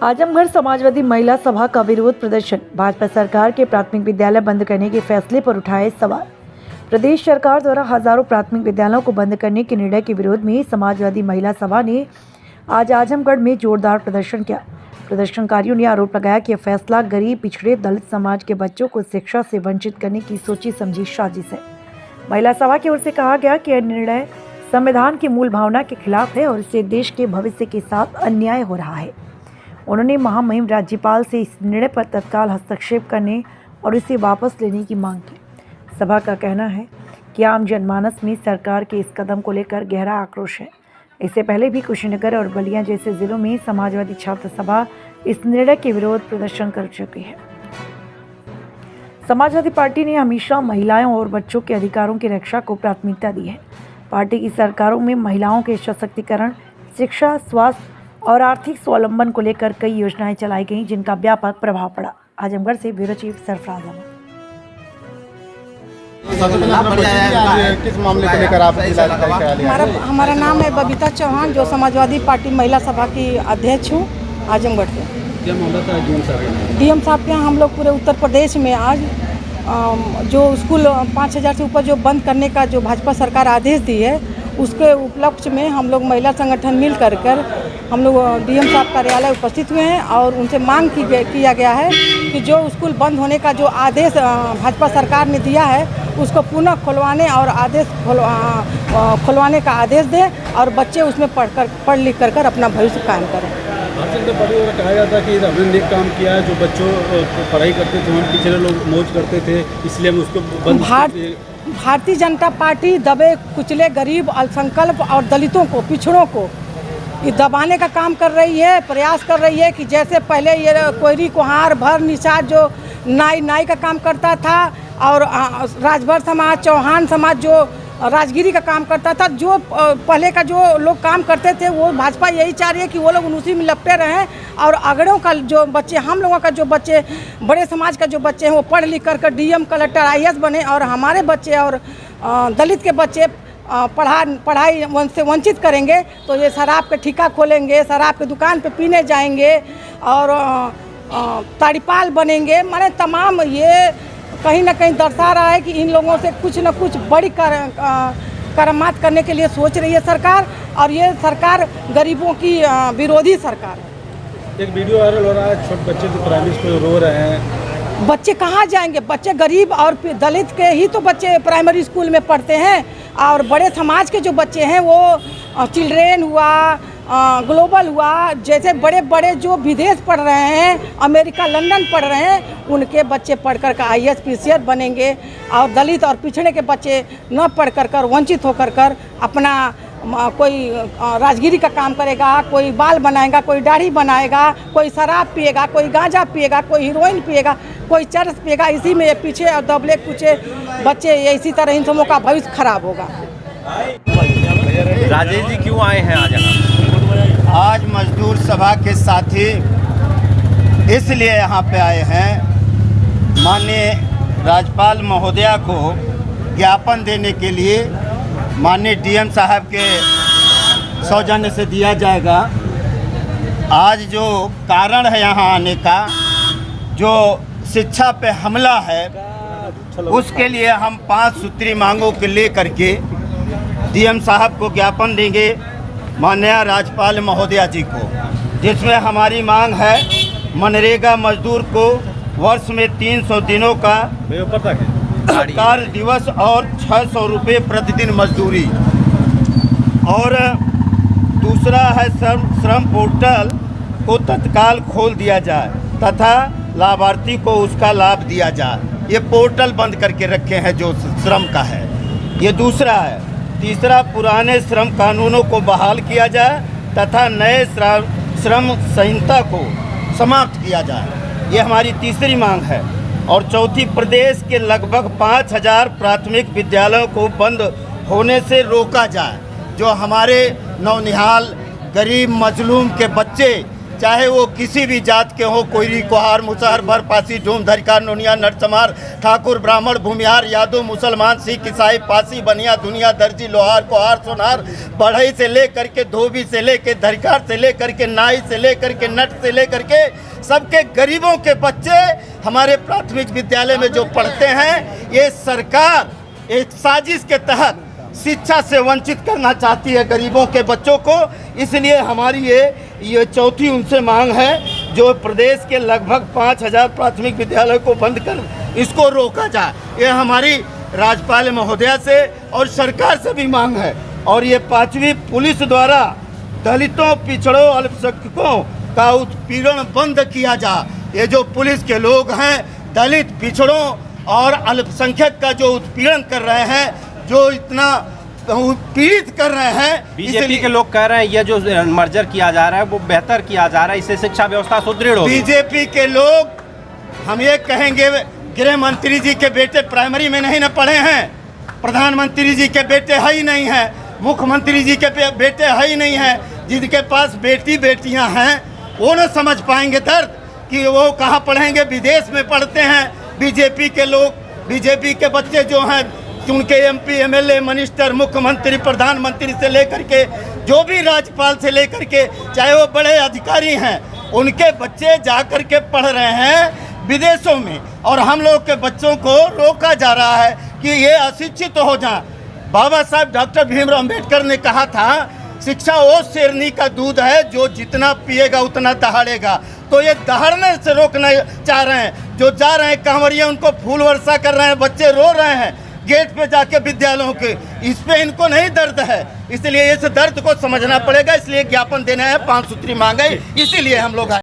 आजमगढ़ समाजवादी महिला सभा का विरोध प्रदर्शन। भाजपा सरकार के प्राथमिक विद्यालय बंद करने के फैसले पर उठाए सवाल। प्रदेश सरकार द्वारा हजारों प्राथमिक विद्यालयों को बंद करने के निर्णय के विरोध में समाजवादी महिला सभा ने आज आजमगढ़ में जोरदार प्रदर्शन किया। प्रदर्शनकारियों ने आरोप लगाया कि यह फैसला गरीब, पिछड़े, दलित समाज के बच्चों को शिक्षा से वंचित करने की सोची समझी साजिश है। महिला सभा की ओर से कहा गया कि यह निर्णय संविधान की मूल भावना के खिलाफ है और इससे देश के भविष्य के साथ अन्याय हो रहा है। उन्होंने महामहिम राज्यपाल से इस निर्णय पर तत्काल हस्तक्षेप करने और इसे वापस लेने की मांग की। सभा का कहना है कि आम जनमानस में सरकार के इस कदम को लेकर गहरा आक्रोश है। इससे पहले भी कुशीनगर और बलिया जैसे जिलों में समाजवादी छात्र सभा इस निर्णय के विरोध प्रदर्शन कर चुकी है। समाजवादी पार्टी ने हमेशा महिलाओं और बच्चों के अधिकारों की रक्षा को प्राथमिकता दी है। पार्टी की सरकारों में महिलाओं के सशक्तिकरण, शिक्षा, स्वास्थ्य और आर्थिक स्वावलंबन को लेकर कई योजनाएं चलाई गईं, जिनका व्यापक प्रभाव पड़ा। आजमगढ़ से ब्यूरो चीफ सरफराज अहमद। किस मामले को लेकर आप हमारा नाम है बबीता चौहान, जो समाजवादी पार्टी महिला सभा की अध्यक्ष हूँ आजमगढ़ से। क्या मामला था डीएम साहब के यहाँ हम लोग पूरे उत्तर प्रदेश में आज जो स्कूल 5000 से ऊपर जो बंद करने का जो भाजपा सरकार आदेश दी है, उसके उपलक्ष्य में हम लोग महिला संगठन मिल कर हम लोग डीएम साहब कार्यालय उपस्थित हुए हैं और उनसे मांग किया गया है कि जो स्कूल बंद होने का जो आदेश भाजपा सरकार ने दिया है, उसको पुनः खुलवाने और आदेश खुलवाने का आदेश दें और बच्चे उसमें पढ़ लिख कर अपना भविष्य कायम करें। कहा जाता कि हमने नेक काम किया है, जो बच्चों पढ़ाई करते थे, हम पिछड़े लोग मौज करते थे, इसलिए हम उसको बंद। भारतीय जनता पार्टी दबे कुचले गरीब, अल्पसंख्यक और दलितों को, पिछड़ों को ये दबाने का काम कर रही है, प्रयास कर रही है कि जैसे पहले ये कोयरी, कुहार, भर, निषाद जो नाई का काम करता था और राजभर समाज, चौहान समाज जो राजगिरी का काम करता था, जो पहले का जो लोग काम करते थे, वो भाजपा यही चाह रही है कि वो लोग उसी में लपटे रहें और अगड़ों का जो बच्चे, हम लोगों का जो बच्चे, बड़े समाज का जो बच्चे हैं, वो पढ़ लिख कर डीएम, कलेक्टर, आईएएस बने और हमारे बच्चे और दलित के बच्चे पढ़ाई से वंचित करेंगे तो ये शराब के ठेका खोलेंगे, शराब के दुकान पे पीने जाएंगे और ताड़ीपाल बनेंगे। माने तमाम ये कहीं ना कहीं दर्शा रहा है कि इन लोगों से कुछ न कुछ बड़ी करामात करने के लिए सोच रही है सरकार, और ये सरकार गरीबों की विरोधी सरकार है। एक वीडियो वायरल हो रहा है, छोटे बच्चे तो प्राइमरी स्कूल रो रहे हैं। बच्चे कहाँ जाएंगे? बच्चे गरीब और दलित के ही तो बच्चे प्राइमरी स्कूल में पढ़ते हैं, और बड़े समाज के जो बच्चे हैं वो चिल्ड्रेन हुआ, ग्लोबल हुआ, जैसे बड़े बड़े जो विदेश पढ़ रहे हैं, अमेरिका, लंदन पढ़ रहे हैं, उनके बच्चे पढ़ कर आईएएस, पीसीएस बनेंगे और दलित और पिछड़े के बच्चे न पढ़ कर वंचित होकर अपना कोई राजगिरी का काम करेगा, कोई बाल बनाएगा, कोई दाढ़ी बनाएगा, कोई शराब पिएगा, कोई गांजा पिएगा, कोई हीरोइन पिएगा, कोई चरस पिएगा। इसी में पीछे और दबले कुचे बच्चे, इसी तरह इन सबों का भविष्य खराब होगा। राजेश जी क्यों आए हैं आज यहाँ? आज मजदूर सभा के साथी इसलिए यहाँ पे आए हैं, माननीय राज्यपाल महोदया को ज्ञापन देने के लिए। माननीय डीएम साहब के सौजन्य से दिया जाएगा। आज जो कारण है यहाँ आने का, जो शिक्षा पे हमला है, उसके लिए हम 5 सूत्री मांगों के ले करके डीएम साहब को ज्ञापन देंगे, माननीय राज्यपाल महोदया जी को, जिसमें हमारी मांग है मनरेगा मजदूर को वर्ष में 300 दिनों का कार्य दिवस और 600 रुपये प्रतिदिन मजदूरी, और दूसरा है श्रम पोर्टल को तत्काल खोल दिया जाए तथा लाभार्थी को उसका लाभ दिया जाए। ये पोर्टल बंद करके रखे हैं जो श्रम का है, ये दूसरा है। तीसरा, पुराने श्रम कानूनों को बहाल किया जाए तथा नए श्रम संहिता को समाप्त किया जाए, ये हमारी तीसरी मांग है। और चौथी, प्रदेश के लगभग 5000 प्राथमिक विद्यालयों को बंद होने से रोका जाए। जो हमारे नौनिहाल गरीब मजलूम के बच्चे चाहे वो किसी भी जात के हो, कोयरी, कोहार, मुसहर, भर, पासी, ढूम, धरिकार, नोनिया, नरसमार, ठाकुर, ब्राह्मण, भूमिहार, यादव, मुसलमान, सिख, ईसाई, पासी, बनिया, दुनिया, दर्जी, लोहार, कोहार, सोनार, बढ़ई से लेकर के धोबी से लेकर धरिकार से लेकर के नाई से लेकर के नट से लेकर के सबके गरीबों के बच्चे हमारे प्राथमिक विद्यालय में जो पढ़ते हैं, ये सरकार एक साजिश के तहत शिक्षा से वंचित करना चाहती है गरीबों के बच्चों को। इसलिए हमारी ये चौथी उनसे मांग है, जो प्रदेश के लगभग 5000 प्राथमिक विद्यालय को बंद कर इसको रोका जाए। ये हमारी राज्यपाल महोदया से और सरकार से भी मांग है। और ये 5वीं पुलिस द्वारा दलितों, पिछड़ों, अल्पसंख्यकों का उत्पीड़न बंद किया जाए। ये जो पुलिस के लोग हैं, दलित, पिछड़ों और अल्पसंख्यक का जो उत्पीड़न कर रहे हैं, जो इतना पीड़ित कर रहे हैं, बीजेपी के लोग कह रहे हैं ये जो मर्जर किया जा रहा है वो बेहतर किया जा रहा है, इससे शिक्षा व्यवस्था सुदृढ़ होगी। बीजेपी के लोग, हम ये कहेंगे, गृह मंत्री जी के बेटे प्राइमरी में नहीं न पढ़े हैं, प्रधानमंत्री जी के बेटे है ही नहीं है, मुख्यमंत्री जी के बेटे है ही नहीं है। जिनके पास बेटी बेटियां हैं वो न समझ पाएंगे दर्द कि वो कहाँ पढ़ेंगे, विदेश में पढ़ते हैं। बीजेपी के लोग, बीजेपी के बच्चे जो हैं, उनके एमपी, एमएलए, मिनिस्टर, मुख्यमंत्री, प्रधानमंत्री से लेकर के जो भी राज्यपाल से लेकर के चाहे वो बड़े अधिकारी हैं, उनके बच्चे जा कर के पढ़ रहे हैं विदेशों में, और हम लोग के बच्चों को रोका जा रहा है कि ये अशिक्षित हो जाए। बाबा साहब डॉक्टर भीमराव अम्बेडकर ने कहा था, शिक्षा वो शेरनी का दूध है जो जितना पिएगा उतना दहाड़ेगा। तो ये दहाड़ने से रोकना चाह रहे हैं। जो जा रहे हैं कांवरिया, उनको फूल वर्षा कर रहे हैं, बच्चे रो रहे हैं गेट पे जाके विद्यालयों के, इस पे इनको नहीं दर्द है। इसलिए इस दर्द को समझना पड़ेगा। इसलिए ज्ञापन देना है, 5 सूत्री मांगे, इसीलिए हम लोग आए।